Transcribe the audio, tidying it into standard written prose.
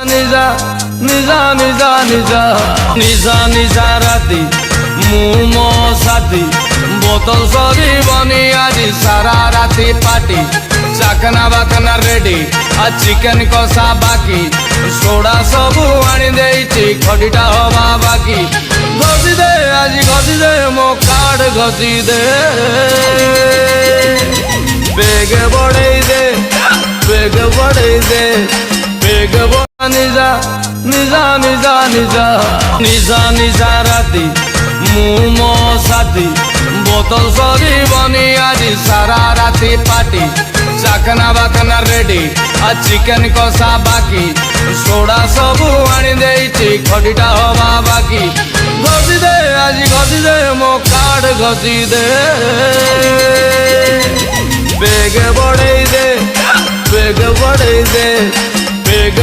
নিজা নিজা নিজা নিজা নিজা নিজা রাতি মু মো সাথী বোতল সরিবনি আଜି সারা রাতি পার্টি চাকনা বাকনা রেডি আর চিকেন কষা বাকি সোডা সবু আনি দেইছি খটিটা হবা বাকি ঘষি দে আজি ঘষি দে মো কার্ড ঘষি দে বেগ বড়াই দে বেগ বড়াই দে বেগ নিজা নিজা নিজা নিজা নিজা নিজা রাতি মু মো সাথী বোতল সরিবনি আজি সারা রাতি পার্টি চাকনা বাকনা রেডি আর চিকেন কষা বাকি সোডা সবু আনি দেইছি খটিটা হবা বাকি ঘষি দে আজি ঘষি দে মো কার্ড ঘষি দে বেগ বড়াই দে বেগ বড়াই দে বেগ